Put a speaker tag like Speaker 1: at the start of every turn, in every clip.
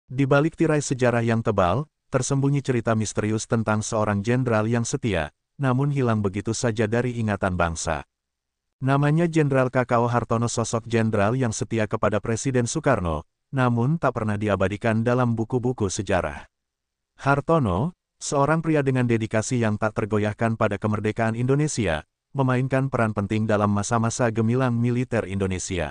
Speaker 1: Di balik tirai sejarah yang tebal, tersembunyi cerita misterius tentang seorang jenderal yang setia, namun hilang begitu saja dari ingatan bangsa. Namanya Jenderal Kakao Hartono, sosok jenderal yang setia kepada Presiden Soekarno, namun tak pernah diabadikan dalam buku-buku sejarah. Hartono, seorang pria dengan dedikasi yang tak tergoyahkan pada kemerdekaan Indonesia, memainkan peran penting dalam masa-masa gemilang militer Indonesia.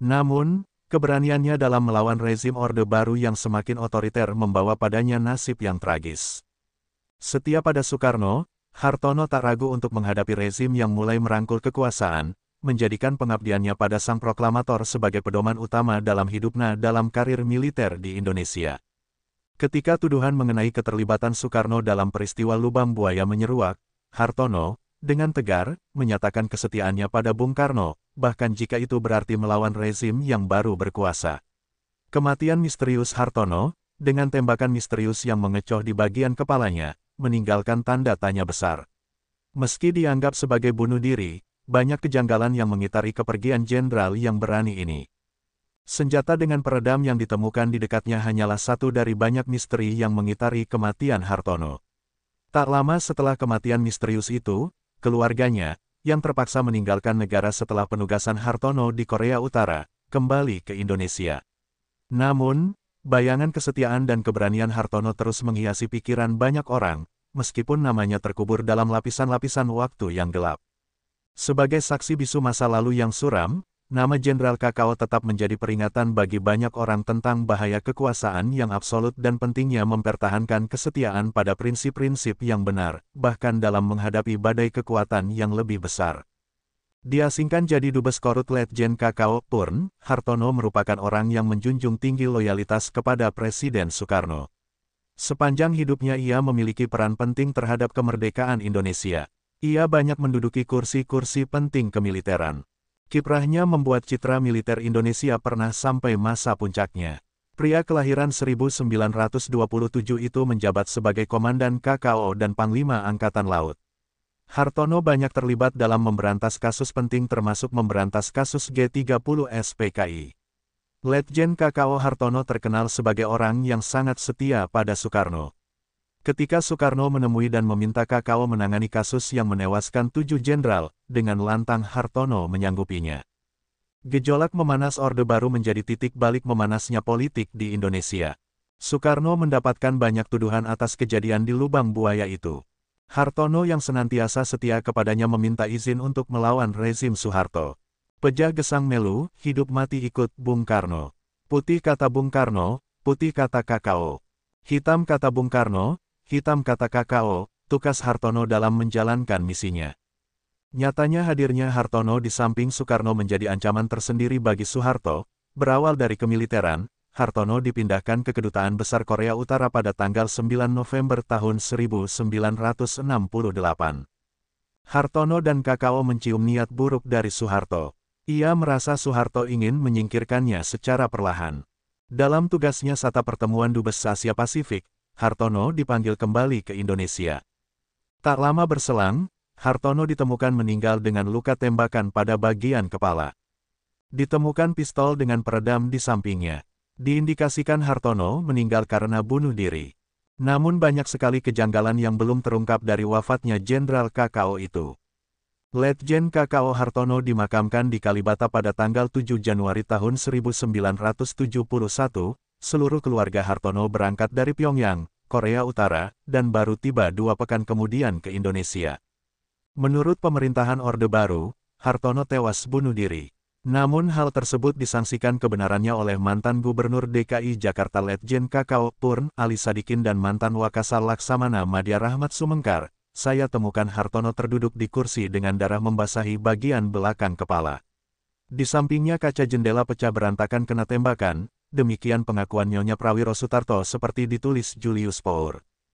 Speaker 1: Namun, keberaniannya dalam melawan rezim Orde Baru yang semakin otoriter membawa padanya nasib yang tragis. Setia pada Soekarno, Hartono tak ragu untuk menghadapi rezim yang mulai merangkul kekuasaan, menjadikan pengabdiannya pada sang proklamator sebagai pedoman utama dalam hidupnya dalam karir militer di Indonesia. Ketika tuduhan mengenai keterlibatan Soekarno dalam peristiwa Lubang Buaya menyeruak, Hartono, dengan tegar, menyatakan kesetiaannya pada Bung Karno, bahkan jika itu berarti melawan rezim yang baru berkuasa. Kematian misterius Hartono, dengan tembakan misterius yang mengecoh di bagian kepalanya, meninggalkan tanda tanya besar. Meski dianggap sebagai bunuh diri, banyak kejanggalan yang mengitari kepergian jenderal yang berani ini. Senjata dengan peredam yang ditemukan di dekatnya hanyalah satu dari banyak misteri yang mengitari kematian Hartono. Tak lama setelah kematian misterius itu, keluarganya, yang terpaksa meninggalkan negara setelah penugasan Hartono di Korea Utara, kembali ke Indonesia. Namun, bayangan kesetiaan dan keberanian Hartono terus menghiasi pikiran banyak orang, meskipun namanya terkubur dalam lapisan-lapisan waktu yang gelap. Sebagai saksi bisu masa lalu yang suram, nama Jenderal Kakao tetap menjadi peringatan bagi banyak orang tentang bahaya kekuasaan yang absolut dan pentingnya mempertahankan kesetiaan pada prinsip-prinsip yang benar, bahkan dalam menghadapi badai kekuatan yang lebih besar. Diasingkan jadi Dubes Korut Letjen Kakao Purn, Hartono merupakan orang yang menjunjung tinggi loyalitas kepada Presiden Soekarno. Sepanjang hidupnya ia memiliki peran penting terhadap kemerdekaan Indonesia. Ia banyak menduduki kursi-kursi penting kemiliteran. Kiprahnya membuat citra militer Indonesia pernah sampai masa puncaknya. Pria kelahiran 1927 itu menjabat sebagai Komandan KKO dan Panglima Angkatan Laut. Hartono banyak terlibat dalam memberantas kasus penting termasuk memberantas kasus G30 SPKI. Letjen Kakao Hartono terkenal sebagai orang yang sangat setia pada Soekarno. Ketika Soekarno menemui dan meminta Kakao menangani kasus yang menewaskan 7 jenderal, dengan lantang Hartono menyanggupinya. Gejolak memanas Orde Baru menjadi titik balik memanasnya politik di Indonesia. Soekarno mendapatkan banyak tuduhan atas kejadian di Lubang Buaya itu. Hartono yang senantiasa setia kepadanya meminta izin untuk melawan rezim Soeharto. Pejah gesang melu, hidup mati ikut Bung Karno. Putih kata Bung Karno, putih kata Kakao. Hitam kata Bung Karno, hitam kata Kakao, tugas Hartono dalam menjalankan misinya. Nyatanya hadirnya Hartono di samping Soekarno menjadi ancaman tersendiri bagi Soeharto. Berawal dari kemiliteran, Hartono dipindahkan ke Kedutaan Besar Korea Utara pada tanggal 9 November tahun 1968. Hartono dan Kakao mencium niat buruk dari Soeharto. Ia merasa Soeharto ingin menyingkirkannya secara perlahan. Dalam tugasnya saat pertemuan Dubes Asia Pasifik, Hartono dipanggil kembali ke Indonesia. Tak lama berselang, Hartono ditemukan meninggal dengan luka tembakan pada bagian kepala. Ditemukan pistol dengan peredam di sampingnya. Diindikasikan Hartono meninggal karena bunuh diri. Namun banyak sekali kejanggalan yang belum terungkap dari wafatnya Jenderal Kakao itu. Letjen Kakao Hartono dimakamkan di Kalibata pada tanggal 7 Januari tahun 1971. Seluruh keluarga Hartono berangkat dari Pyongyang, Korea Utara, dan baru tiba 2 pekan kemudian ke Indonesia. Menurut pemerintahan Orde Baru, Hartono tewas bunuh diri. Namun hal tersebut disangsikan kebenarannya oleh mantan Gubernur DKI Jakarta Letjen Kakao Purn Ali Sadikin dan mantan Wakasal Laksamana Madya Rahmat Sumengkar. Saya temukan Hartono terduduk di kursi dengan darah membasahi bagian belakang kepala. Di sampingnya kaca jendela pecah berantakan kena tembakan. Demikian pengakuan Nyonya Prawiro Sutarto seperti ditulis Julius Pour.